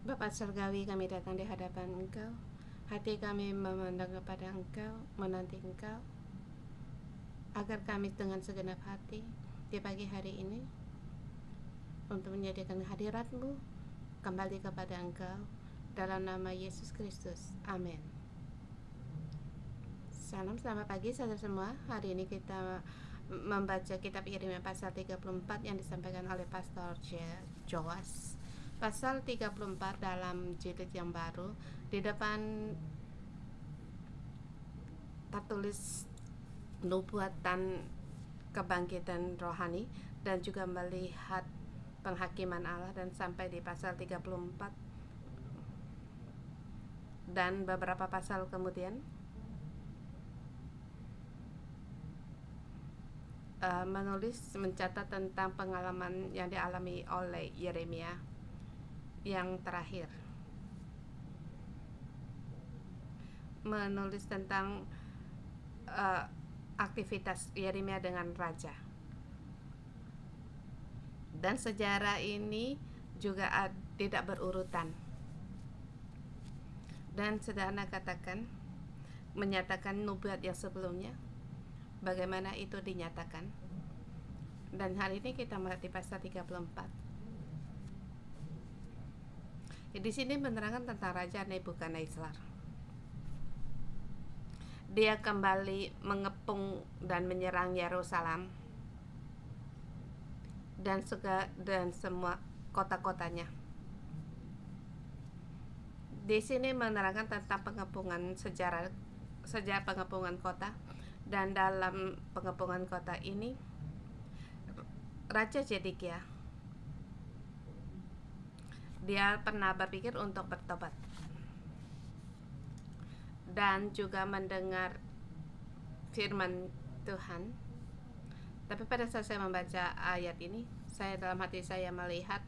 Bapa Surgawi, kami datang di hadapan Engkau. Hati kami memandang kepada Engkau, menanti Engkau, agar kami dengan segenap hati di pagi hari ini untuk menyediakan hadirat-Mu kembali kepada Engkau dalam nama Yesus Kristus. Amin. Salam, selamat pagi saudara semua. Hari ini kita membaca kitab Yeremia pasal 34 yang disampaikan oleh Pastor Joas. Pasal 34 dalam jilid yang baru, di depan tertulis nubuatan kebangkitan rohani dan juga melihat penghakiman Allah, dan sampai di pasal 34 dan beberapa pasal kemudian mencatat tentang pengalaman yang dialami oleh Yeremia yang terakhir, menulis tentang aktivitas Yeremia dengan raja. Dan sejarah ini juga tidak berurutan, dan sederhana katakan menyatakan nubuat yang sebelumnya, bagaimana itu dinyatakan. Dan hari ini kita melihat di pasal 34. Di sini menerangkan tentang Raja Nebukadnezar. Dia kembali mengepung dan menyerang Yerusalem dan semua kota-kotanya. Di sini menerangkan tentang pengepungan sejarah pengepungan kota, dan dalam pengepungan kota ini Raja Zedekia dia pernah berpikir untuk bertobat dan juga mendengar firman Tuhan. Tapi pada saat saya membaca ayat ini, dalam hati saya melihat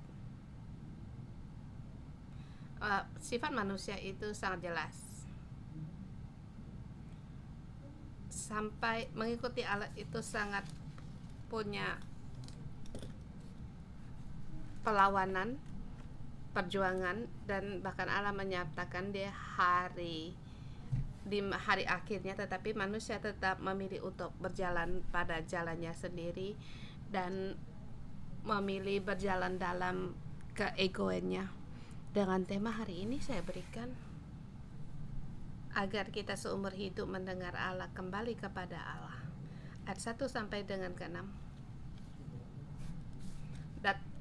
sifat manusia itu sangat jelas. Sampai mengikuti Allah itu sangat punya perlawanan, perjuangan, dan bahkan Allah menyatakan di hari akhirnya, tetapi manusia tetap memilih untuk berjalan pada jalannya sendiri dan memilih berjalan dalam keegoannya. Dengan tema hari ini saya berikan agar kita seumur hidup mendengar Allah, kembali kepada Allah. Ayat 1 sampai dengan ke-6.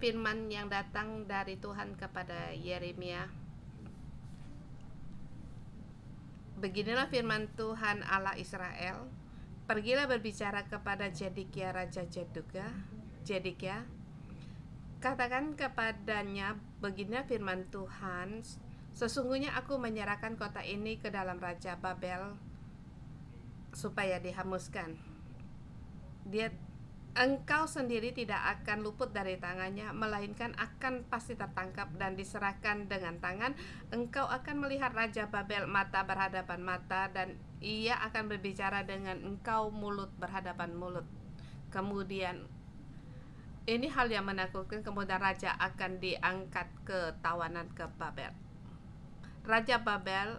Firman yang datang dari Tuhan kepada Yeremia. Beginilah firman Tuhan Allah Israel. Pergilah berbicara kepada Zedekia Raja Zedekia. Katakan kepadanya, beginilah firman Tuhan, sesungguhnya aku menyerahkan kota ini ke dalam Raja Babel supaya dihanguskan. Engkau sendiri tidak akan luput dari tangannya, melainkan akan pasti tertangkap dan diserahkan dengan tangan. Engkau akan melihat Raja Babel mata berhadapan mata, dan ia akan berbicara dengan engkau mulut berhadapan mulut. Kemudian, ini hal yang menakutkan, kemudian Raja akan diangkat ke tawanan ke Babel. Raja Babel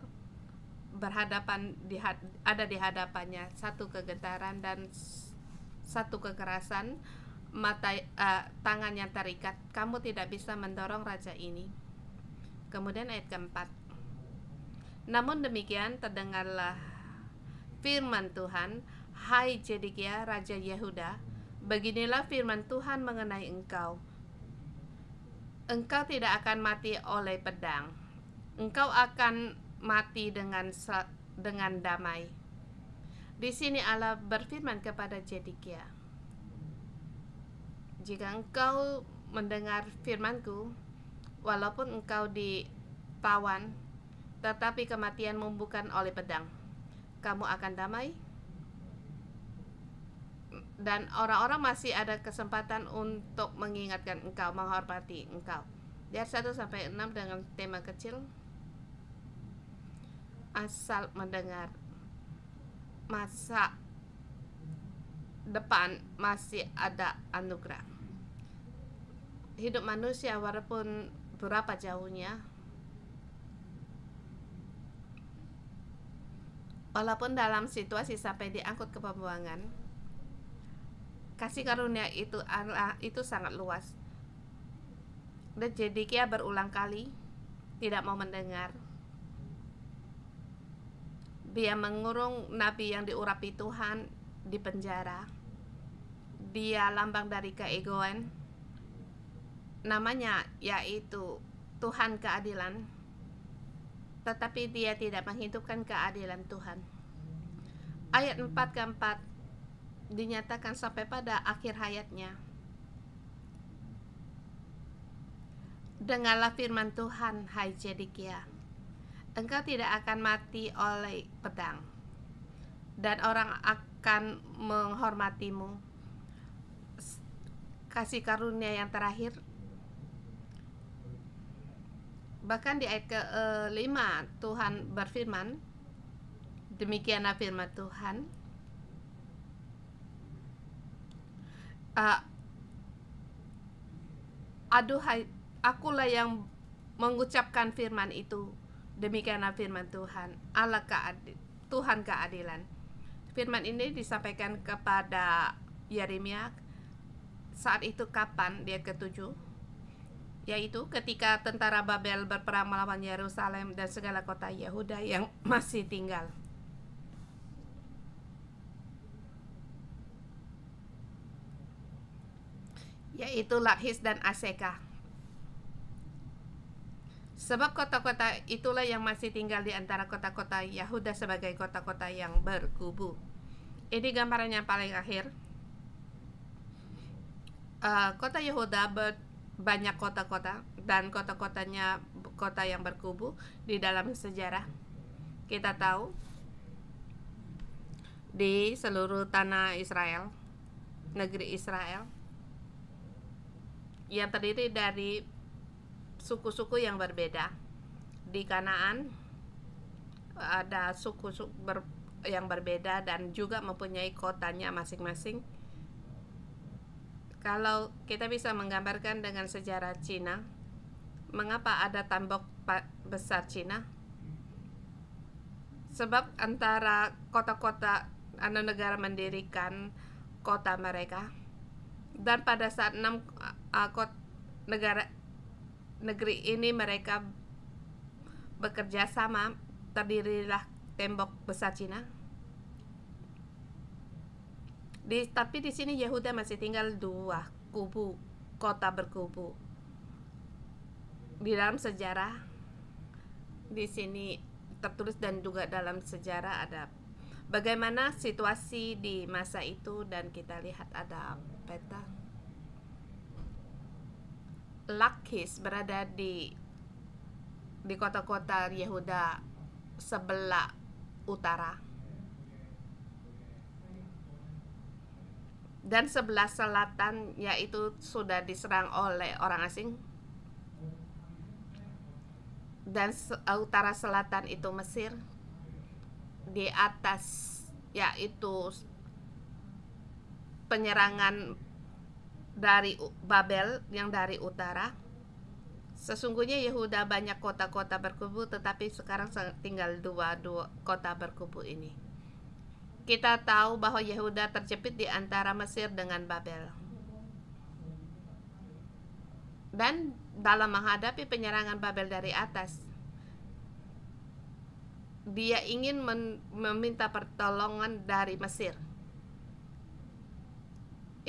ada di hadapannya satu kegetaran dan satu kekerasan, tangan yang terikat. Kamu tidak bisa mendorong raja ini. Kemudian ayat keempat. Namun demikian, terdengarlah firman Tuhan, hai Zedekia Raja Yehuda, beginilah firman Tuhan mengenai engkau. Engkau tidak akan mati oleh pedang. Engkau akan mati dengan damai. Di sini Allah berfirman kepada Zedekia, jika engkau mendengar firmanku, walaupun engkau ditawan, tetapi kematianmu bukan oleh pedang, kamu akan damai, dan orang-orang masih ada kesempatan untuk mengingatkan engkau, menghormati engkau. Di ayat 1 sampai 6 dengan tema kecil, asal mendengar, masa depan masih ada anugerah. Hidup manusia walaupun berapa jauhnya, Walaupun dalam situasi sampai diangkut ke pembuangan, kasih karunia itu Allah itu sangat luas. Dan Zedekia berulang kali tidak mau mendengar. Dia mengurung nabi yang diurapi Tuhan di penjara. Dia lambang dari keegoan. Namanya yaitu Tuhan keadilan. Tetapi dia tidak menghidupkan keadilan Tuhan. Ayat 4 ke-4 dinyatakan sampai pada akhir hayatnya. Dengarlah firman Tuhan, hai Zedekia. Engkau tidak akan mati oleh pedang, dan orang akan menghormatimu. Kasih karunia yang terakhir, bahkan di ayat ke-5 Tuhan berfirman, demikianlah firman Tuhan, aduhai, akulah yang mengucapkan firman itu, demikianlah firman Tuhan, Allah Tuhan keadilan. Firman ini disampaikan kepada Yeremia saat itu kapan? Di ayat ke-7, yaitu ketika tentara Babel berperang melawan Yerusalem dan segala kota Yehuda yang masih tinggal. Yaitu Lakhis dan Aseka. Sebab kota-kota itulah yang masih tinggal di antara kota-kota Yehuda sebagai kota-kota yang berkubu. Ini gambaran yang paling akhir. Kota Yehuda banyak kota-kota, dan kota-kotanya kota yang berkubu. Di dalam sejarah kita tahu di seluruh tanah Israel, negeri Israel, yang terdiri dari suku-suku yang berbeda. Di Kanaan ada suku-suku yang berbeda dan juga mempunyai kotanya masing-masing. Kalau kita bisa menggambarkan dengan sejarah Cina, mengapa ada tembok besar Cina? Sebab antara kota-kota negara mendirikan kota mereka, dan pada saat 6 negeri ini mereka bekerja sama, terdirilah tembok besar Cina. Tapi di sini Yehuda masih tinggal 2 kubu, kota berkubu. Di dalam sejarah di sini tertulis, dan juga dalam sejarah ada bagaimana situasi di masa itu, dan kita lihat ada peta. Lakhis berada di kota-kota Yehuda sebelah utara, dan sebelah selatan yaitu sudah diserang oleh orang asing, dan utara selatan itu Mesir. Di atas yaitu penyerangan dari Babel yang dari utara. Sesungguhnya Yehuda banyak kota-kota berkubu, tetapi sekarang tinggal dua kota berkubu ini. Kita tahu bahwa Yehuda terjepit di antara Mesir dengan Babel. Dan dalam menghadapi penyerangan Babel dari atas, dia ingin meminta pertolongan dari Mesir.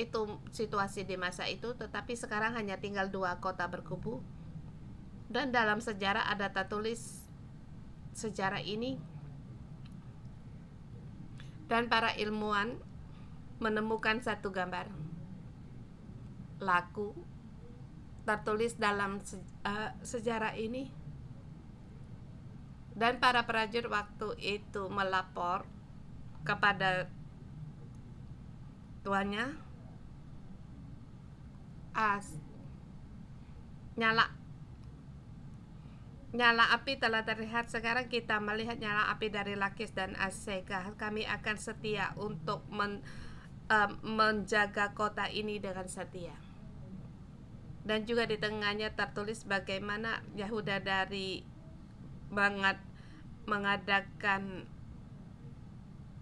Itu situasi di masa itu, tetapi sekarang hanya tinggal 2 kota berkubu. Dan dalam sejarah ada tertulis sejarah ini, dan para ilmuwan menemukan satu gambar laku tertulis dalam sejarah ini. Dan para prajurit waktu itu melapor kepada tuannya, nyala api telah terlihat. Sekarang kita melihat nyala api dari Lakhis dan Aseka. Kami akan setia untuk menjaga kota ini dengan setia. Dan juga di tengahnya tertulis bagaimana Yehuda dari mengadakan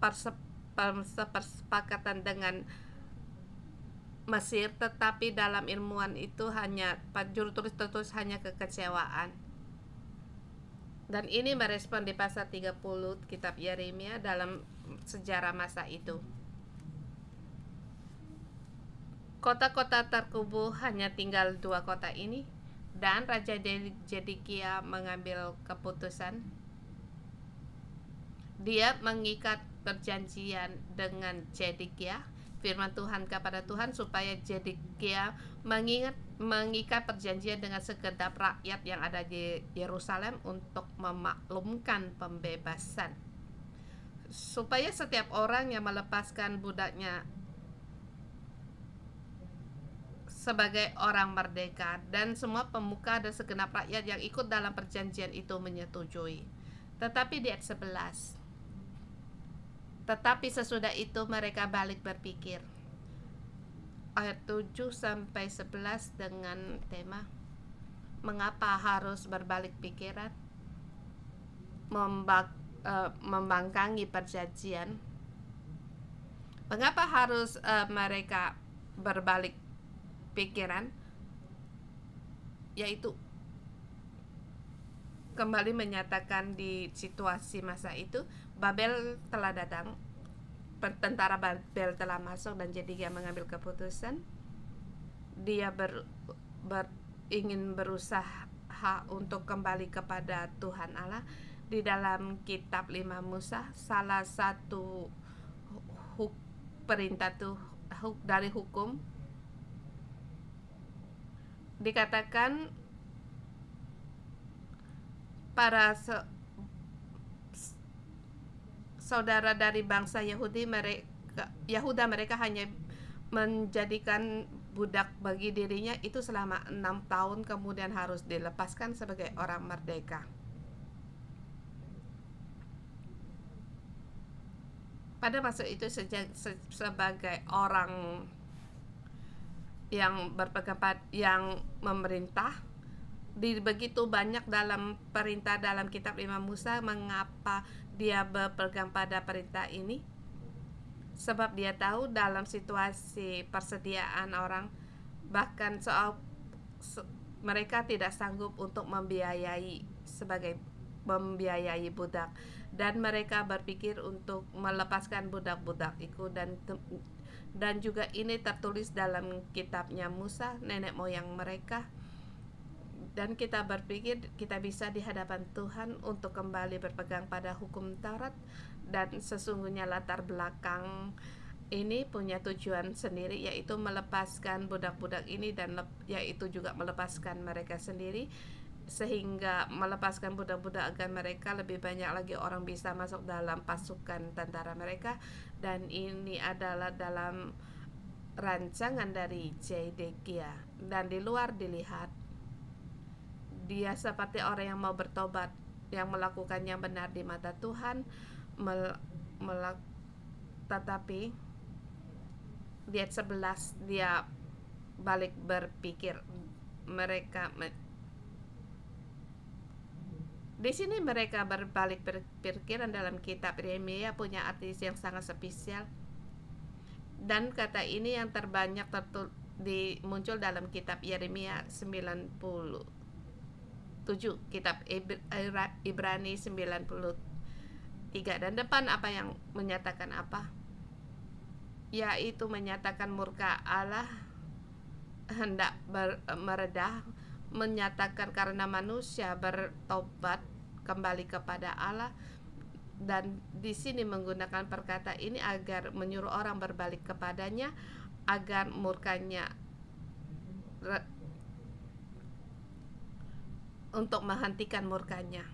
persepakatan dengan Mesir, tetapi dalam ilmuwan itu hanya juru tulis tertulis hanya kekecewaan. Dan ini merespon di pasal 30 kitab Yeremia dalam sejarah masa itu. Kota-kota terkubu hanya tinggal 2 kota ini, dan Raja Zedekia mengambil keputusan. Dia mengikat perjanjian dengan Zedekia, firman Tuhan kepada Tuhan, supaya Zedekia mengikat perjanjian dengan segenap rakyat yang ada di Yerusalem untuk memaklumkan pembebasan, supaya setiap orang yang melepaskan budaknya sebagai orang merdeka, dan semua pemuka dan segenap rakyat yang ikut dalam perjanjian itu menyetujui. Tetapi di ayat 11, tetapi sesudah itu mereka balik berpikir. Ayat 7 sampai 11 dengan tema mengapa harus berbalik pikiran, membangkangi perjanjian. Mengapa harus mereka berbalik pikiran? Yaitu kembali menyatakan di situasi masa itu Babel telah datang, tentara Babel telah masuk, dan jadi dia mengambil keputusan. Dia ingin berusaha untuk kembali kepada Tuhan Allah. Di dalam kitab 5 Musa, salah satu perintah dari hukum dikatakan para saudara dari bangsa Yahuda mereka hanya menjadikan budak bagi dirinya itu selama 6 tahun, kemudian harus dilepaskan sebagai orang merdeka. Pada masa itu sebagai orang yang yang memerintah, begitu banyak dalam perintah dalam kitab 5 Musa. Mengapa dia berpegang pada perintah ini? Sebab dia tahu dalam situasi persediaan orang, bahkan mereka tidak sanggup untuk membiayai budak, dan mereka berpikir untuk melepaskan budak-budak itu. Dan juga ini tertulis dalam kitabnya Musa, nenek moyang mereka. Dan kita berpikir kita bisa di hadapan Tuhan untuk kembali berpegang pada hukum Taurat, dan sesungguhnya latar belakang ini punya tujuan sendiri, yaitu melepaskan budak-budak ini, dan yaitu juga melepaskan mereka sendiri, sehingga melepaskan budak-budak agar mereka lebih banyak lagi orang bisa masuk dalam pasukan tentara mereka. Dan ini adalah dalam rancangan dari Zedekia, dan di luar dilihat dia seperti orang yang mau bertobat, yang melakukan yang benar di mata Tuhan, tetapi di ayat 11 dia balik berpikir. Di sini mereka berbalik berpikiran dalam kitab Yeremia punya arti yang sangat spesial, dan kata ini yang terbanyak muncul dalam kitab Yeremia 97, kitab Ibrani 93, dan depan apa yang menyatakan apa? Yaitu menyatakan murka Allah hendak meredah, menyatakan karena manusia bertobat kembali kepada Allah. Dan di sini menggunakan perkata ini agar menyuruh orang berbalik kepadanya, agar murkanya untuk menghentikan murkanya.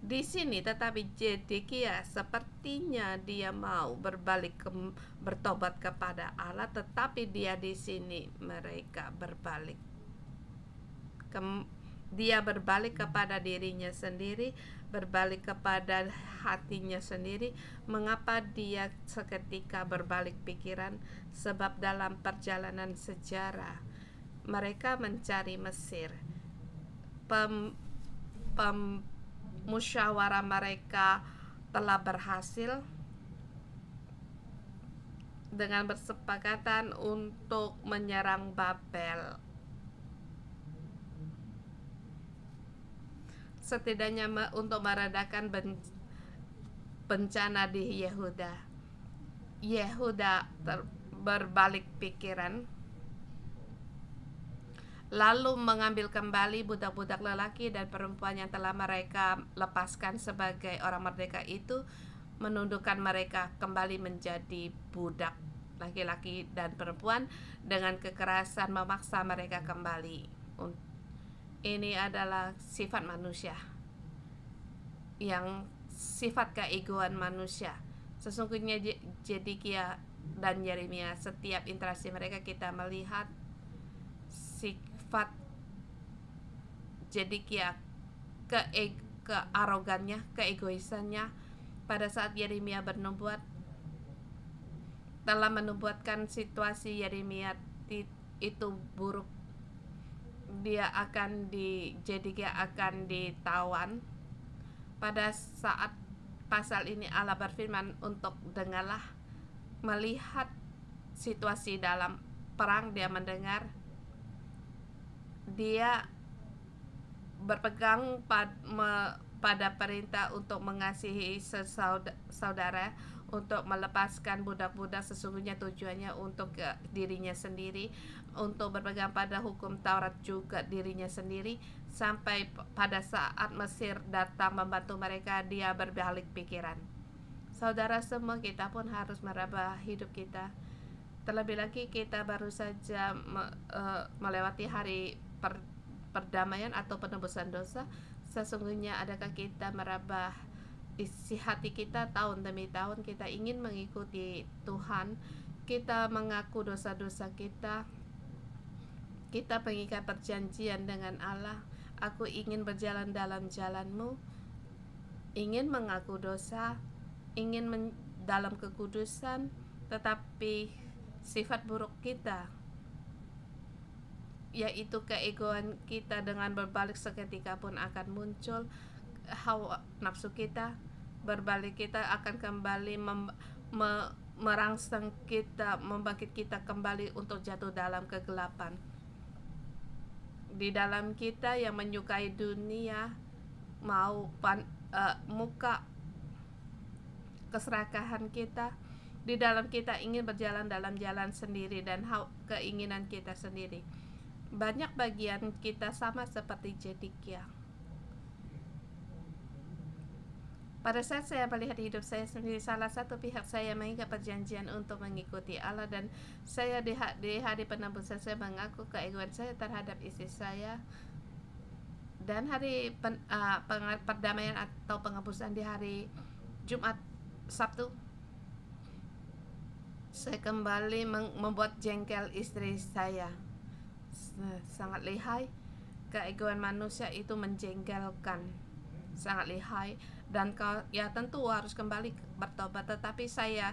Di sini tetapi Zedekia sepertinya dia mau bertobat kepada Allah, tetapi dia di sini mereka berbalik. Dia berbalik kepada dirinya sendiri, berbalik kepada hatinya sendiri. Mengapa dia seketika berbalik pikiran? Sebab dalam perjalanan sejarah mereka mencari Mesir, musyawarah mereka telah berhasil dengan bersepakatan untuk menyerang Babel. Setidaknya untuk meredakan bencana di Yehuda. Yehuda berbalik pikiran, lalu mengambil kembali budak-budak lelaki dan perempuan yang telah mereka lepaskan sebagai orang merdeka itu, menundukkan mereka kembali menjadi budak laki-laki dan perempuan dengan kekerasan, memaksa mereka kembali. Ini adalah sifat manusia, yang sifat keegoan manusia. Sesungguhnya Zedekia dan Yeremia, setiap interaksi mereka kita melihat sifat Zedekia, kearogannya, keegoisannya. Pada saat Yeremia bernubuat, telah menubuatkan situasi Yeremia itu buruk. Zedekia akan ditawan. Pada saat pasal ini Allah berfirman untuk dengarlah, melihat situasi dalam perang, dia mendengar, dia berpegang pada perintah untuk mengasihi saudara, untuk melepaskan budak-budak. Sesungguhnya tujuannya untuk dirinya sendiri, untuk berpegang pada hukum Taurat juga dirinya sendiri. Sampai pada saat Mesir datang membantu mereka, dia berbalik pikiran. Saudara semua, kita pun harus merubah hidup kita. Terlebih lagi kita baru saja melewati hari perdamaian atau penebusan dosa. Sesungguhnya adakah kita merubah isi hati kita tahun demi tahun? Kita ingin mengikuti Tuhan, kita mengaku dosa-dosa kita, kita mengikat perjanjian dengan Allah. Aku ingin berjalan dalam jalan-Mu, ingin mengaku dosa, ingin dalam kekudusan, tetapi sifat buruk kita, yaitu keegoan kita, dengan berbalik seketika pun akan muncul. Hawa nafsu kita berbalik, kita akan kembali merangsang kita, membangkit kita kembali untuk jatuh dalam kegelapan. Di dalam kita yang menyukai dunia, mau muka keserakahan kita, di dalam kita ingin berjalan dalam jalan sendiri dan keinginan kita sendiri. Banyak bagian kita sama seperti Zedekia. Pada saat saya melihat hidup saya sendiri, salah satu pihak saya mengikat perjanjian untuk mengikuti Allah, dan saya di hari penebusan saya mengaku keegoan saya terhadap istri saya, dan hari perdamaian atau penghapusan di hari Jumat, Sabtu, saya kembali membuat jengkel istri saya. Sangat lihai. Keegoan manusia itu menjengkelkan, sangat lihai. Dan ya tentu harus kembali bertobat. Tetapi saya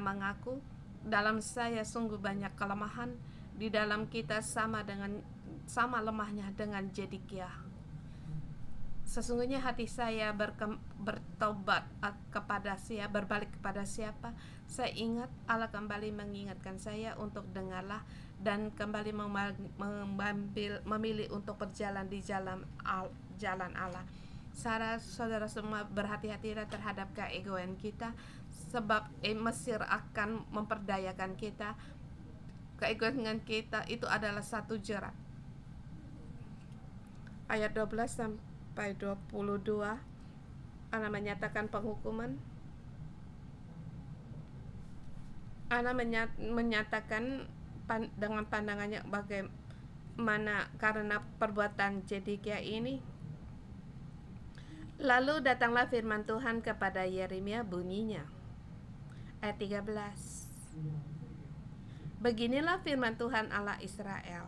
mengaku dalam saya sungguh banyak kelemahan. Di dalam kita sama lemahnya dengan Zedekia. Sesungguhnya hati saya bertobat kepada berbalik kepada siapa? Saya ingat Allah kembali mengingatkan saya untuk dengarlah dan kembali memilih untuk berjalan di jalan Allah. Saudara semua, berhati-hatilah terhadap keegoan kita, sebab Mesir akan memperdayakan kita. Keegoan kita itu adalah satu jerat. Ayat 12 sampai 22, Allah menyatakan penghukuman. Allah menyatakan dengan pandangannya bagaimana karena perbuatan Zedekia ini. Lalu datanglah firman Tuhan kepada Yeremia, bunyinya ayat 13. Beginilah firman Tuhan Allah Israel.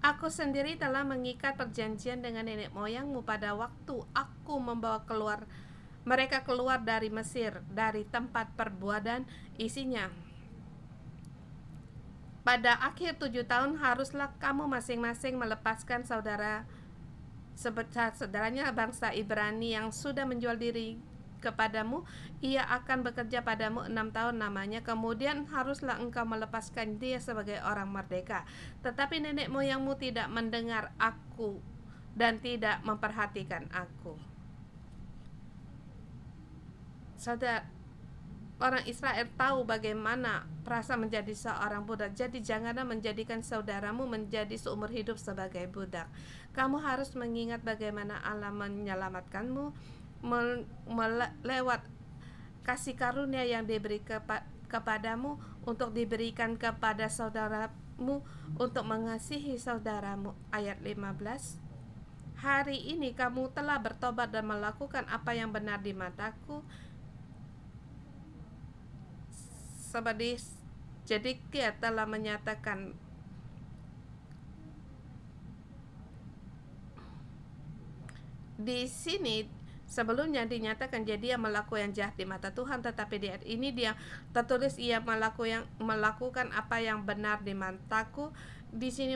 Aku sendiri telah mengikat perjanjian dengan nenek moyangmu pada waktu aku membawa mereka keluar dari Mesir, dari tempat perbuatan isinya. Pada akhir 7 tahun haruslah kamu masing-masing melepaskan saudaranya bangsa Ibrani yang sudah menjual diri kepadamu, ia akan bekerja padamu 6 tahun namanya, kemudian haruslah engkau melepaskan dia sebagai orang merdeka. Tetapi nenek moyangmu tidak mendengar aku dan tidak memperhatikan aku. Saudara, orang Israel tahu bagaimana perasa menjadi seorang budak. Jadi janganlah menjadikan saudaramu menjadi seumur hidup sebagai budak. Kamu harus mengingat bagaimana Allah menyelamatkanmu lewat kasih karunia yang diberi kepadamu untuk diberikan kepada saudaramu untuk mengasihi saudaramu. Ayat 15. Hari ini kamu telah bertobat dan melakukan apa yang benar di mataku. Seperti Zedekia telah menyatakan di sini. Sebelumnya dinyatakan jadi dia melakukan yang jahat di mata Tuhan, tetapi di ayat ini dia tertulis ia melakukan apa yang benar di mataku. Di sini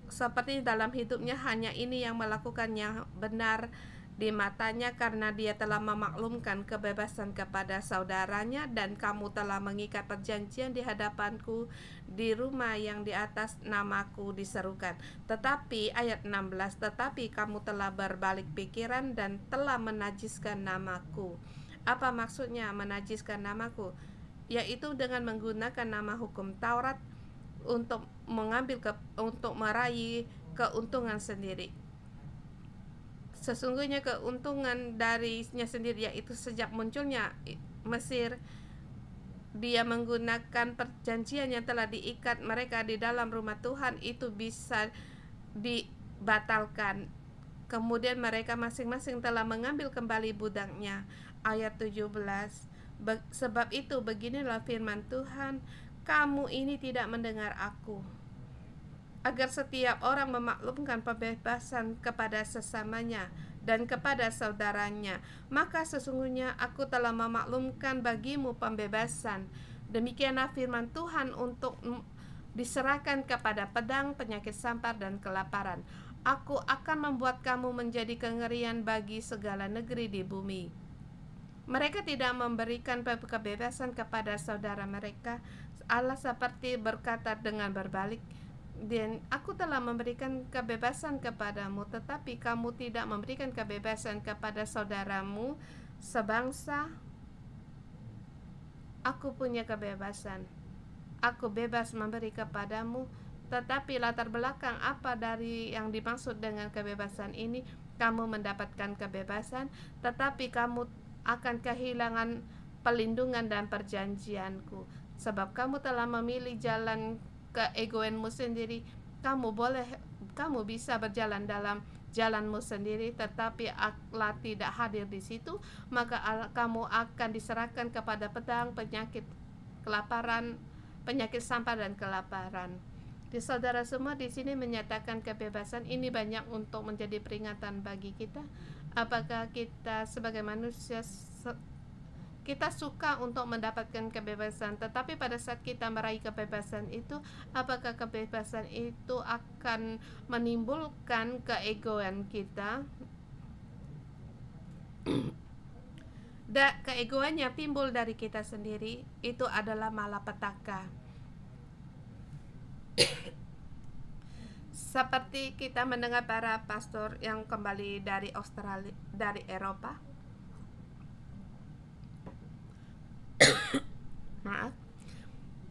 seperti dalam hidupnya hanya ini yang melakukan yang benar di matanya, karena dia telah memaklumkan kebebasan kepada saudaranya, dan kamu telah mengikat perjanjian di hadapanku di rumah yang di atas namaku diserukan. Tetapi ayat 16, tetapi kamu telah berbalik pikiran dan telah menajiskan namaku. Apa maksudnya menajiskan namaku? Yaitu dengan menggunakan nama hukum Taurat untuk untuk meraih keuntungan sendiri. Sesungguhnya keuntungan darinya sendiri, yaitu sejak munculnya Mesir, dia menggunakan perjanjian yang telah diikat mereka di dalam rumah Tuhan itu bisa dibatalkan. Kemudian mereka masing-masing telah mengambil kembali budaknya. Ayat 17. Sebab itu beginilah firman Tuhan, kamu ini tidak mendengar aku, agar setiap orang memaklumkan pembebasan kepada sesamanya dan kepada saudaranya, maka sesungguhnya aku telah memaklumkan bagimu pembebasan. Demikianlah firman Tuhan, untuk diserahkan kepada pedang, penyakit sampar, dan kelaparan. Aku akan membuat kamu menjadi kengerian bagi segala negeri di bumi. Mereka tidak memberikan kebebasan kepada saudara mereka. Allah seperti berkata dengan berbalik, dan aku telah memberikan kebebasan kepadamu, tetapi kamu tidak memberikan kebebasan kepada saudaramu sebangsa. Aku punya kebebasan, aku bebas memberi kepadamu. Tetapi latar belakang apa dari yang dimaksud dengan kebebasan ini? Kamu mendapatkan kebebasan, tetapi kamu akan kehilangan pelindungan dan perjanjianku. Sebab kamu telah memilih jalan keegoanmu sendiri. Kamu bisa berjalan dalam jalanmu sendiri, tetapi Allah tidak hadir di situ, maka kamu akan diserahkan kepada pedang, penyakit kelaparan, penyakit sampar, dan kelaparan. Di saudara semua di sini menyatakan kebebasan ini banyak untuk menjadi peringatan bagi kita. Apakah kita sebagai manusia kita suka untuk mendapatkan kebebasan, tetapi pada saat kita meraih kebebasan itu, apakah kebebasan itu akan menimbulkan keegoan kita? Keegoannya timbul dari kita sendiri, itu adalah malapetaka. Seperti kita mendengar para pastor yang kembali dari Australia, dari Eropa. Maaf.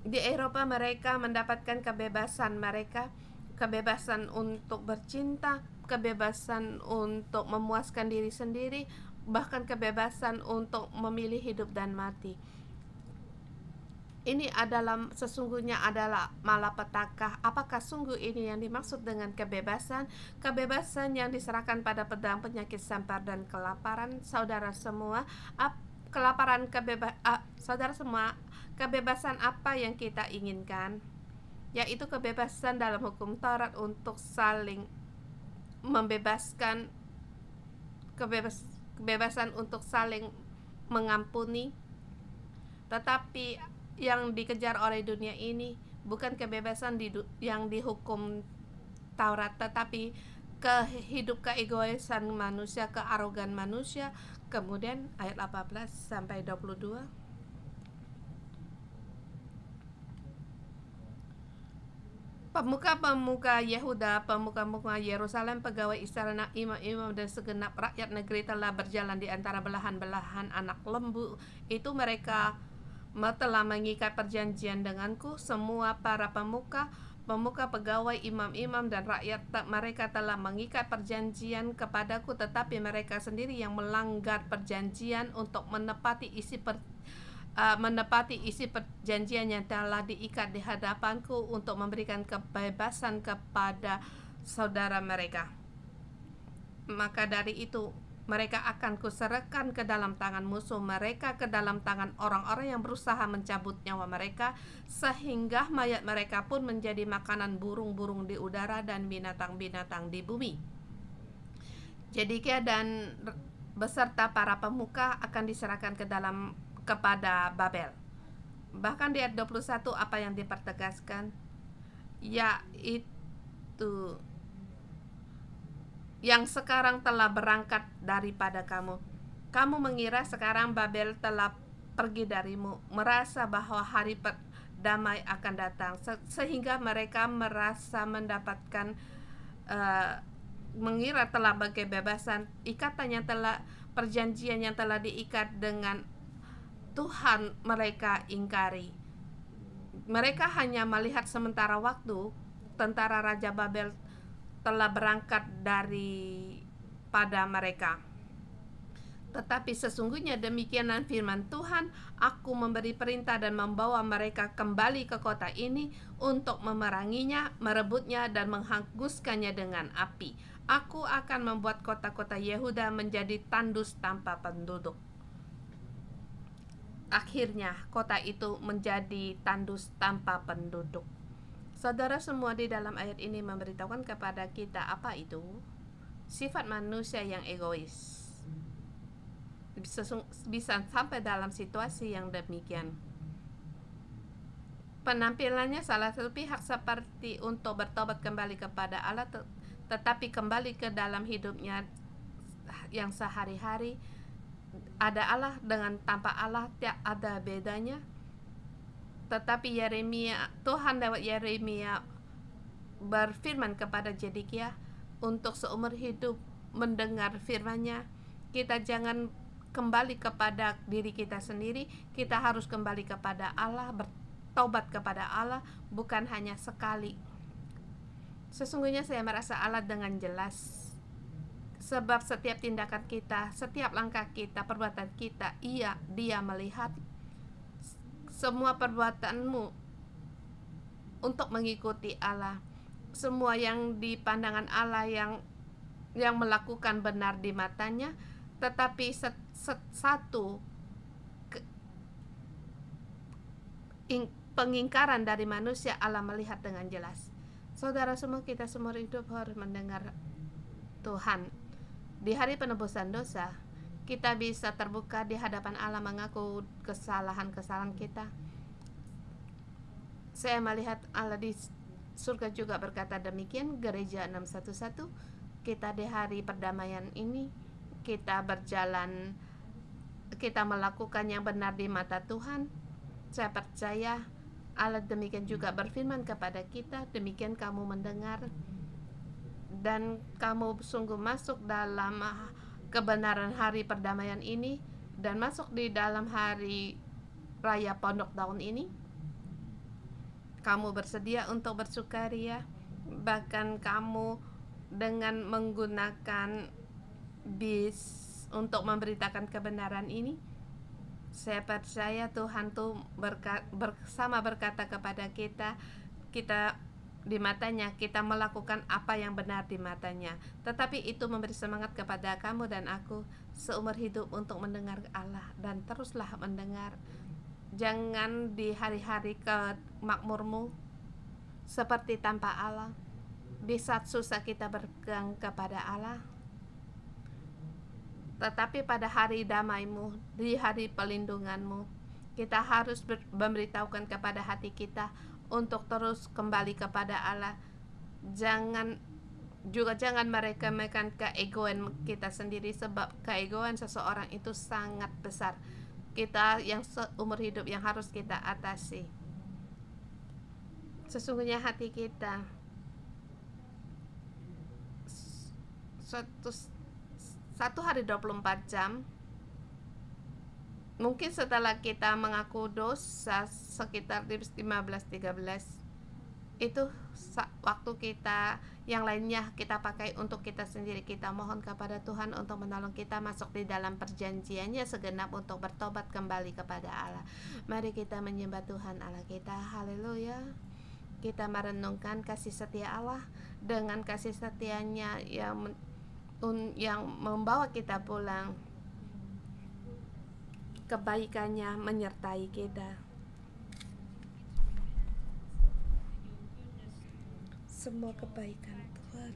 Di Eropa mereka mendapatkan kebebasan mereka, kebebasan untuk bercinta, kebebasan untuk memuaskan diri sendiri, bahkan kebebasan untuk memilih hidup dan mati. Ini sesungguhnya adalah malapetaka. Apakah sungguh ini yang dimaksud dengan kebebasan? Kebebasan yang diserahkan pada pedang, penyakit sampar, dan kelaparan. Saudara semua, saudara semua, kebebasan apa yang kita inginkan? Yaitu kebebasan dalam hukum Taurat untuk saling membebaskan, kebebasan untuk saling mengampuni. Tetapi yang dikejar oleh dunia ini bukan kebebasan yang dihukum Taurat, tetapi hidup keegoisan manusia, kearogan manusia. Kemudian ayat 18 sampai 22. Pemuka-pemuka Yehuda, pemuka-pemuka Yerusalem, pegawai istana, imam-imam, dan segenap rakyat negeri telah berjalan di antara belahan-belahan anak lembu. Itu mereka telah mengikat perjanjian denganku. Semua para pemuka, pegawai, imam-imam, dan rakyat mereka telah mengikat perjanjian kepadaku, tetapi mereka sendiri yang melanggar perjanjian untuk menepati isi perjanjian yang telah diikat di hadapanku untuk memberikan kebebasan kepada saudara mereka. Maka dari itu mereka akan kuserahkan ke dalam tangan musuh mereka, ke dalam tangan orang-orang yang berusaha mencabut nyawa mereka, sehingga mayat mereka pun menjadi makanan burung-burung di udara dan binatang-binatang di bumi. Zedekia dan beserta para pemuka akan diserahkan kepada Babel. Bahkan di ayat 21 apa yang dipertegaskan, yaitu yang sekarang telah berangkat daripada kamu. Kamu mengira sekarang Babel telah pergi darimu, merasa bahwa hari damai akan datang, sehingga mereka merasa mendapatkan mengira telah kebebasan. Perjanjian yang telah diikat dengan Tuhan mereka ingkari. Mereka hanya melihat sementara waktu tentara Raja Babel telah berangkat daripada mereka. Tetapi sesungguhnya demikian firman Tuhan, aku memberi perintah dan membawa mereka kembali ke kota ini untuk memeranginya, merebutnya, dan menghanguskannya dengan api. Aku akan membuat kota-kota Yehuda menjadi tandus tanpa penduduk. Akhirnya kota itu menjadi tandus tanpa penduduk. Saudara semua, di dalam ayat ini memberitahukan kepada kita apa itu sifat manusia yang egois. Bisa sampai dalam situasi yang demikian. Penampilannya salah satu pihak seperti untuk bertobat kembali kepada Allah, tetapi kembali ke dalam hidupnya yang sehari-hari. Ada Allah dengan tanpa Allah, tidak ada bedanya. Tetapi Tuhan lewat Yeremia berfirman kepada Zedekia untuk seumur hidup mendengar firman-Nya. Kita jangan kembali kepada diri kita sendiri, kita harus kembali kepada Allah, bertobat kepada Allah, bukan hanya sekali. Sesungguhnya saya merasa Allah dengan jelas, sebab setiap tindakan kita, setiap langkah kita, perbuatan kita, Dia melihat semua perbuatanmu untuk mengikuti Allah. Semua yang di pandangan Allah yang melakukan benar di matanya, tetapi pengingkaran dari manusia Allah melihat dengan jelas. Saudara semua, kita semua hidup harus mendengar Tuhan. Di hari penebusan dosa, kita bisa terbuka di hadapan Allah mengaku kesalahan-kesalahan kita. Saya melihat Allah di surga juga berkata demikian. Gereja 611, kita di hari perdamaian ini, kita berjalan, kita melakukan yang benar di mata Tuhan. Saya percaya Allah demikian juga berfirman kepada kita, demikian kamu mendengar dan kamu sungguh masuk dalam kebenaran hari perdamaian ini dan masuk di dalam hari raya pondok daun ini. Kamu bersedia untuk bersukaria, bahkan kamu dengan menggunakan bis untuk memberitakan kebenaran ini. Saya percaya Tuhan tuh bersama berkata kepada kita di matanya, kita melakukan apa yang benar di matanya. Tetapi itu memberi semangat kepada kamu dan aku seumur hidup untuk mendengar Allah, dan teruslah mendengar. Jangan di hari-hari kemakmurmu seperti tanpa Allah. Di saat susah kita berpegang kepada Allah, tetapi pada hari damaimu, di hari pelindunganmu, kita harus memberitahukan kepada hati kita untuk terus kembali kepada Allah. Jangan juga jangan meremehkan keegoan kita sendiri, sebab keegoan seseorang itu sangat besar. Kita yang seumur hidup yang harus kita atasi. Sesungguhnya hati kita satu, satu hari 24 jam, mungkin setelah kita mengaku dosa sekitar 15-13, itu waktu kita yang lainnya kita pakai untuk kita sendiri. Kita mohon kepada Tuhan untuk menolong kita masuk di dalam perjanjiannya segenap untuk bertobat kembali kepada Allah. Mari kita menyembah Tuhan Allah kita. Haleluya. Kita merenungkan kasih setia Allah, dengan kasih setianya yang membawa kita pulang, kebaikannya menyertai kita. Semua kebaikan Tuhan.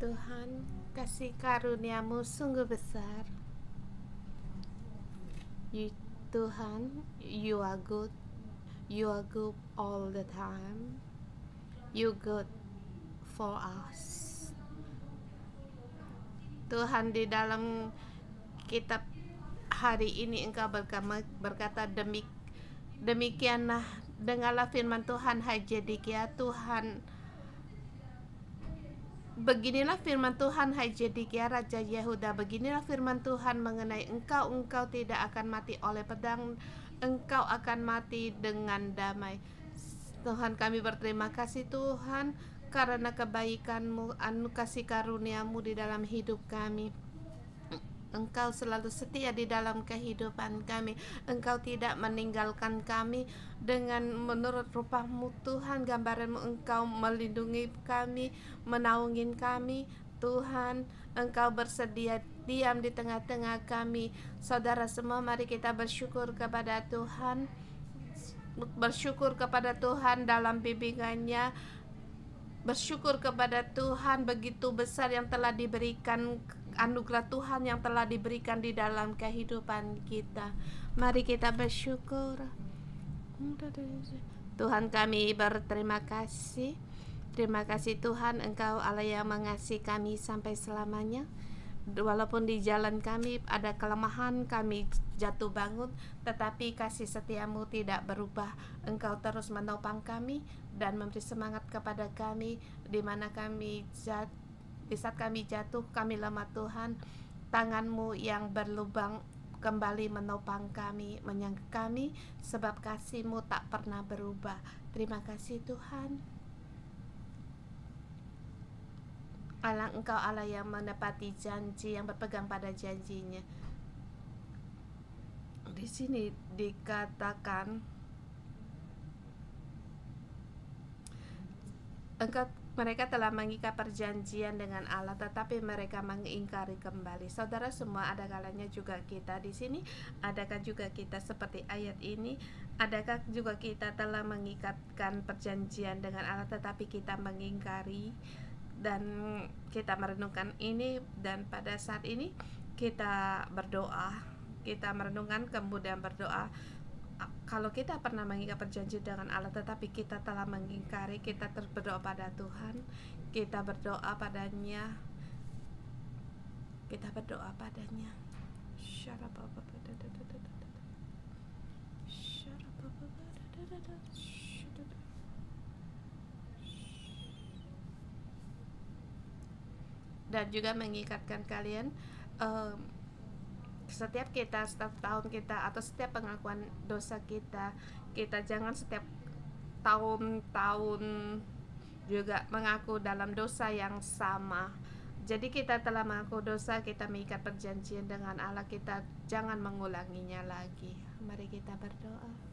Tuhan, kasih karuniamu sungguh besar. Tuhan, you are good. You are good all the time. You good for us. Tuhan, di dalam kitab hari ini Engkau berkata demikianlah, dengarlah firman Tuhan, hai Zedekia. Tuhan, beginilah firman Tuhan, hai Zedekia Raja Yehuda. Beginilah firman Tuhan mengenai engkau. Engkau tidak akan mati oleh pedang, engkau akan mati dengan damai. Tuhan, kami berterima kasih Tuhan karena kebaikan-Mu, kasih karunia-Mu di dalam hidup kami. Engkau selalu setia di dalam kehidupan kami. Engkau tidak meninggalkan kami. Dengan menurut rupa-Mu Tuhan, gambaran-Mu, Engkau melindungi kami, menaungi kami. Tuhan, Engkau bersedia diam di tengah-tengah kami. Saudara semua, mari kita bersyukur kepada Tuhan. Bersyukur kepada Tuhan dalam bimbingannya. Bersyukur kepada Tuhan begitu besar yang telah diberikan, anugerah Tuhan yang telah diberikan di dalam kehidupan kita. Mari kita bersyukur. Tuhan, kami berterima kasih. Terima kasih Tuhan, Engkau Allah yang mengasihi kami sampai selamanya. Walaupun di jalan kami ada kelemahan, kami jatuh bangun, tetapi kasih setia-Mu tidak berubah. Engkau terus menopang kami dan memberi semangat kepada kami di mana kami di saat kami jatuh, kami lemah Tuhan. Tangan-Mu yang berlubang kembali menopang kami, menyangga kami, sebab kasih-Mu tak pernah berubah. Terima kasih Tuhan. Allah, Engkau Allah yang menepati janji, yang berpegang pada janjinya. Di sini dikatakan mereka telah mengikat perjanjian dengan Allah, tetapi mereka mengingkari kembali. Saudara semua, ada kalanya juga kita di sini, adakah juga kita seperti ayat ini? Adakah juga kita telah mengikatkan perjanjian dengan Allah, tetapi kita mengingkari? Dan kita merenungkan ini, dan pada saat ini kita berdoa, kita merenungkan kemudian berdoa. Kalau kita pernah mengikat perjanjian dengan Allah tetapi kita telah mengingkari, kita terus berdoa pada Tuhan, kita berdoa padanya, kita berdoa padanya. Dan juga mengikatkan kalian, setiap tahun kita atau setiap pengakuan dosa kita jangan setiap tahun-tahun juga mengaku dalam dosa yang sama. Jadi kita telah mengaku dosa, kita mengikat perjanjian dengan Allah, kita jangan mengulanginya lagi. Mari kita berdoa.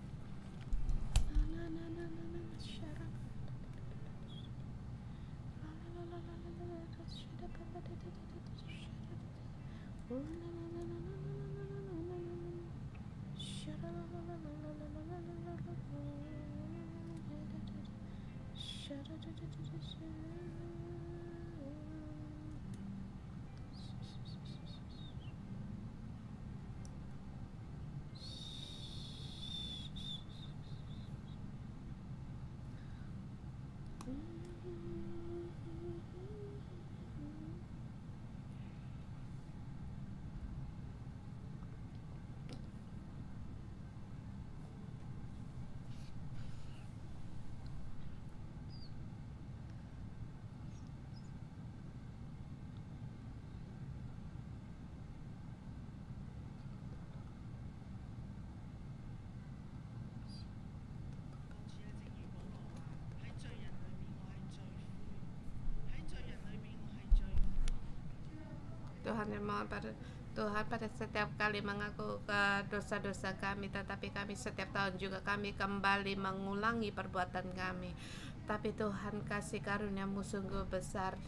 Tuhan yang mohon pada Tuhan, pada setiap kali mengaku ke dosa-dosa kami, tetapi kami setiap tahun juga kami kembali mengulangi perbuatan kami. Tapi Tuhan, kasih karunia-Mu sungguh besar,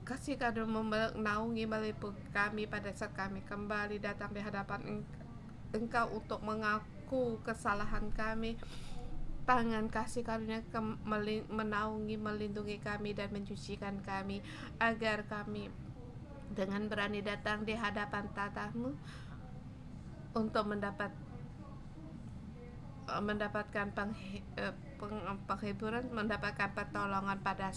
kasih karunia-Mu menaungi meliputi kami pada saat kami kembali datang di hadapan Engkau untuk mengaku kesalahan kami. tangan kasih karunia menaungi, melindungi kami dan mencucikan kami, agar kami dengan berani datang di hadapan tatamu untuk mendapatkan penghiburan, mendapatkan pertolongan pada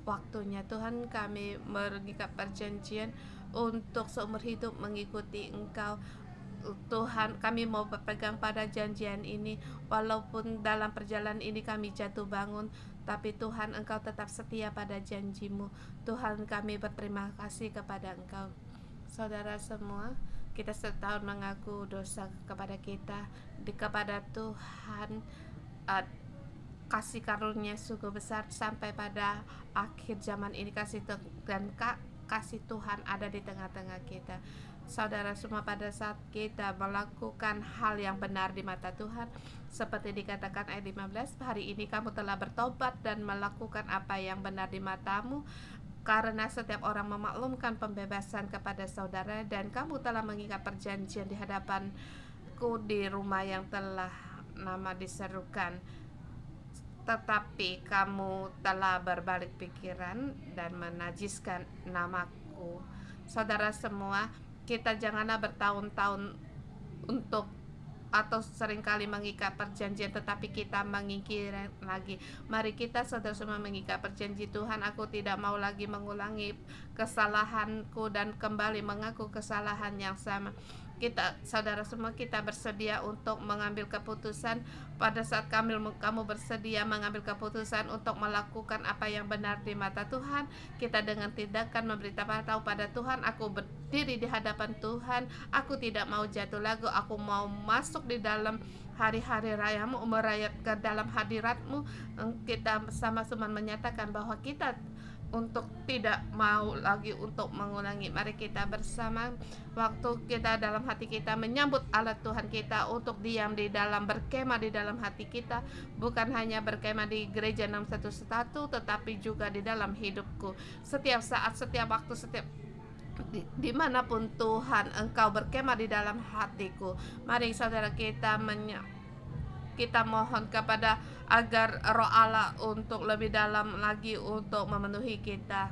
waktunya. Tuhan, kami mengikat perjanjian untuk seumur hidup mengikuti Engkau. Tuhan, kami mau berpegang pada janjian ini, walaupun dalam perjalanan ini kami jatuh bangun, tapi Tuhan, Engkau tetap setia pada janjimu. Tuhan, kami berterima kasih kepada Engkau. Saudara semua, kita setahun mengaku dosa kepada kita, kepada Tuhan. Kasih karunia sungguh besar sampai pada akhir zaman ini, kasih Tuhan ada di tengah-tengah kita. Saudara semua, pada saat kita melakukan hal yang benar di mata Tuhan, seperti dikatakan ayat 15, hari ini kamu telah bertobat dan melakukan apa yang benar di matamu, karena setiap orang memaklumkan pembebasan kepada saudara, dan kamu telah mengikat perjanjian di hadapanku di rumah yang telah nama diserukan. Tetapi kamu telah berbalik pikiran dan menajiskan namaku. Saudara semua, kita janganlah bertahun-tahun untuk atau seringkali mengikat perjanjian, tetapi kita mengingkiri lagi. Mari kita saudara semua mengikat perjanjian. Tuhan, aku tidak mau lagi mengulangi kesalahanku dan kembali mengaku kesalahan yang sama. Kita, saudara semua, kita bersedia untuk mengambil keputusan. Pada saat kamu bersedia mengambil keputusan untuk melakukan apa yang benar di mata Tuhan, kita dengan tindakan memberitahu pada Tuhan, aku berdiri di hadapan Tuhan, aku tidak mau jatuh lagi, aku mau masuk di dalam hari-hari rayamu, merayat ke dalam hadiratmu. Kita sama-sama menyatakan bahwa kita untuk tidak mau lagi untuk mengulangi. Mari kita bersama, waktu kita dalam hati kita menyambut Allah Tuhan kita untuk diam di dalam, berkemah di dalam hati kita, bukan hanya berkemah di gereja 611, tetapi juga di dalam hidupku. Setiap saat, setiap waktu, setiap dimanapun Tuhan, Engkau berkemah di dalam hatiku. Mari saudara, kita mohon kepada agar Roh Allah untuk lebih dalam lagi untuk memenuhi kita.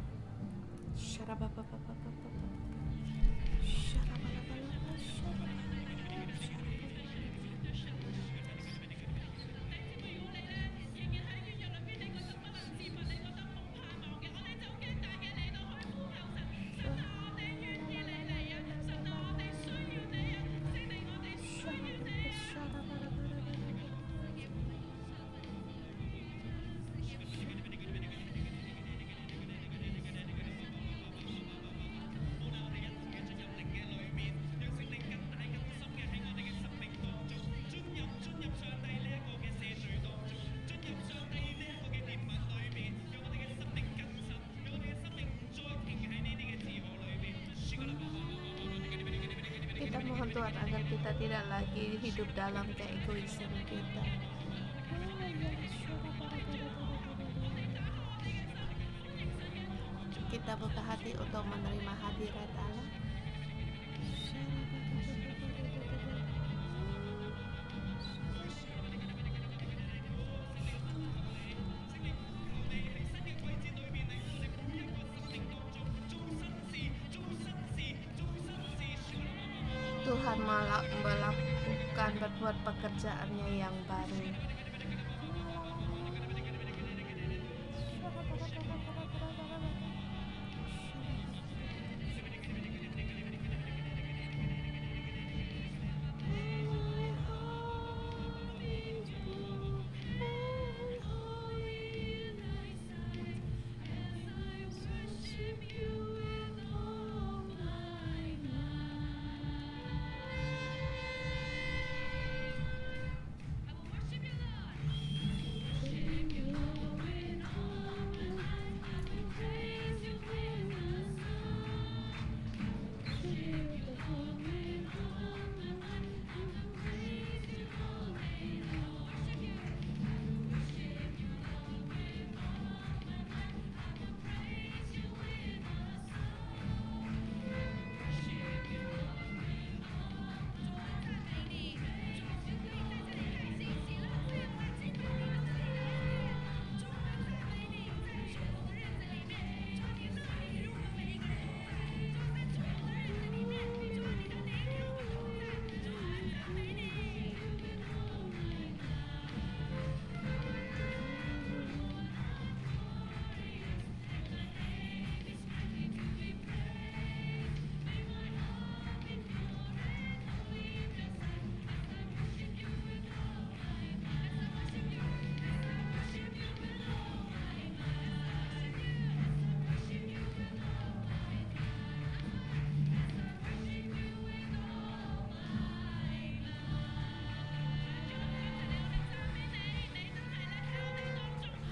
Kita mohon Tuhan agar kita tidak lagi hidup dalam keegoisan kita. Kita buka hati untuk menerima hadirat Allah. Tuhan melakukan berbuat pekerjaannya yang baru.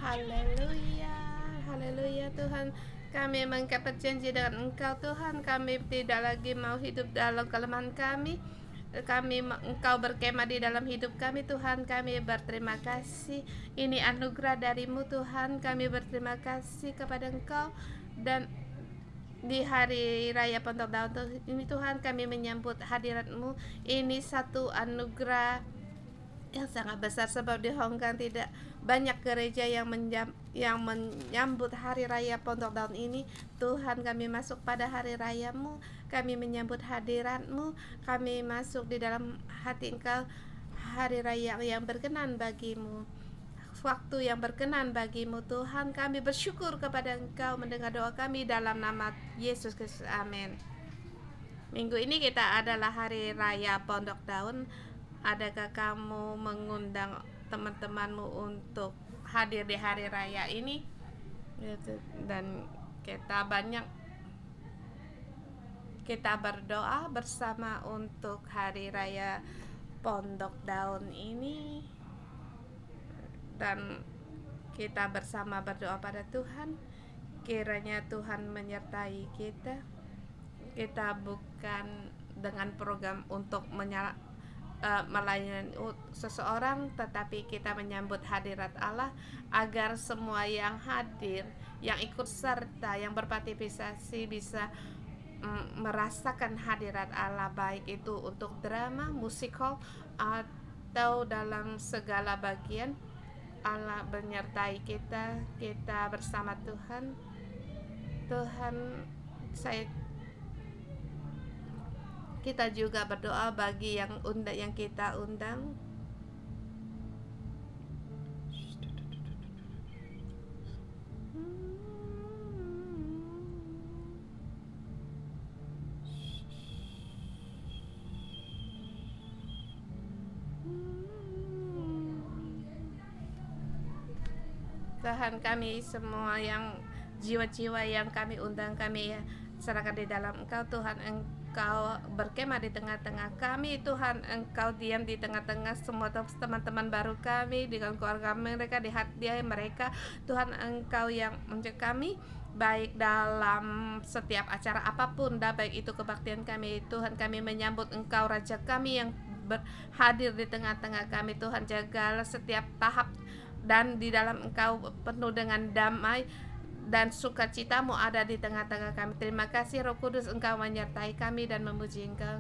Haleluya, haleluya Tuhan. Kami mengikat perjanjian dengan Engkau Tuhan. Kami tidak lagi mau hidup dalam kelemahan kami. Engkau berkemah di dalam hidup kami Tuhan. Kami berterima kasih. Ini anugerah darimu Tuhan. Kami berterima kasih kepada Engkau. Dan di hari raya Pondok Daun ini Tuhan, kami menyambut hadirat-Mu. Ini satu anugerah yang sangat besar, sebab di Hong Kong tidak banyak gereja yang menyambut hari raya Pondok Daun ini. Tuhan, kami masuk pada hari raya-Mu, kami menyambut hadirat-Mu, kami masuk di dalam hati Engkau, hari raya yang berkenan bagimu, waktu yang berkenan bagimu Tuhan. Kami bersyukur kepada Engkau mendengar doa kami dalam nama Yesus Kristus, amin. Minggu ini kita adalah hari raya Pondok Daun. Adakah kamu mengundang teman-temanmu untuk hadir di hari raya ini? Dan kita berdoa bersama untuk hari raya Pondok Daun ini, dan kita bersama berdoa pada Tuhan. Kiranya Tuhan menyertai kita. Kita bukan dengan program untuk melayani seseorang, tetapi kita menyambut hadirat Allah, agar semua yang hadir, yang ikut serta, yang berpartisipasi bisa merasakan hadirat Allah, baik itu untuk drama, musikal, atau dalam segala bagian. Allah menyertai kita, kita bersama Tuhan. Kita juga berdoa bagi yang kita undang. Tuhan, kami semua yang jiwa-jiwa yang kami undang, kami serahkan di dalam Engkau Tuhan. Engkau berkemah di tengah-tengah kami Tuhan. Engkau diam di tengah-tengah semua teman-teman baru kami, dengan keluarga mereka, di hati mereka Tuhan. Engkau yang menjaga kami, baik dalam setiap acara apapun, baik itu kebaktian kami Tuhan. Kami menyambut Engkau, Raja kami yang hadir di tengah-tengah kami Tuhan. Jagalah setiap tahap, dan di dalam Engkau penuh dengan damai dan sukacita-Mu ada di tengah-tengah kami. Terima kasih Roh Kudus, Engkau menyertai kami dan memuji Engkau.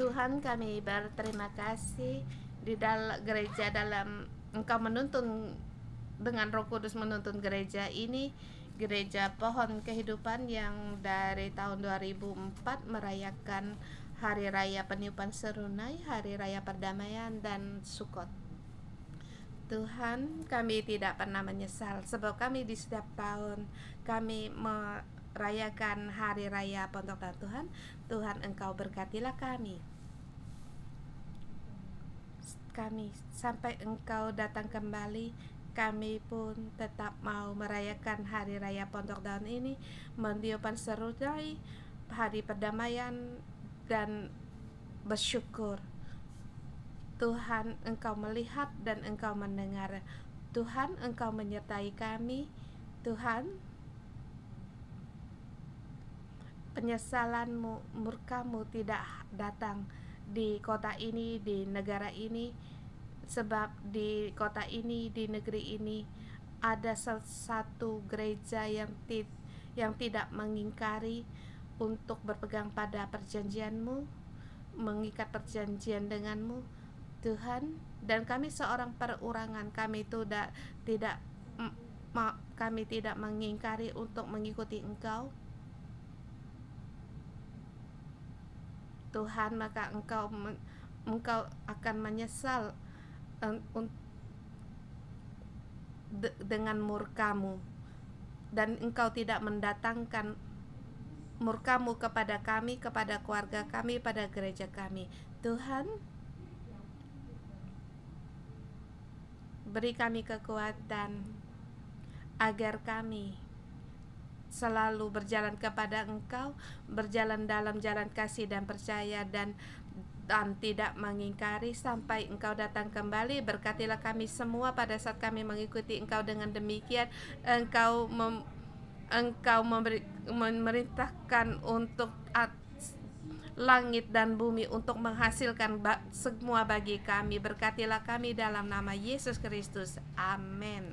Tuhan, kami berterima kasih di dalam gereja, dalam Engkau menuntun dengan Roh Kudus, menuntun gereja ini, gereja Pohon Kehidupan yang dari tahun 2004 merayakan Hari Raya Peniupan Serunai, Hari Raya Perdamaian, dan Sukot. Tuhan, kami tidak pernah menyesal, sebab kami di setiap tahun kami merayakan Hari Raya Pondok Daun Tuhan. Tuhan, Engkau berkatilah kami sampai Engkau datang kembali. Kami pun tetap mau merayakan Hari Raya Pondok Daun ini, meniupkan serunai, Hari Perdamaian, dan bersyukur. Tuhan, Engkau melihat dan Engkau mendengar. Tuhan, Engkau menyertai kami. Tuhan, penyesalan-Mu, murka-Mu tidak datang di kota ini, di negara ini, sebab di kota ini, di negeri ini ada satu gereja yang tidak mengingkari untuk berpegang pada perjanjian-Mu, mengikat perjanjian denganmu Tuhan. Dan kami seorang perorangan, kami tidak kami tidak mengingkari untuk mengikuti Engkau Tuhan, maka Engkau akan menyesal dengan murka-Mu, dan Engkau tidak mendatangkan murka-Mu kepada kami, kepada keluarga kami, pada gereja kami. Tuhan, beri kami kekuatan agar kami selalu berjalan kepada Engkau, berjalan dalam jalan kasih dan percaya, dan tidak mengingkari sampai Engkau datang kembali. Berkatilah kami semua pada saat kami mengikuti Engkau. Dengan demikian Engkau memerintahkan untuk langit dan bumi untuk menghasilkan semua bagi kami. Berkatilah kami dalam nama Yesus Kristus. Amin.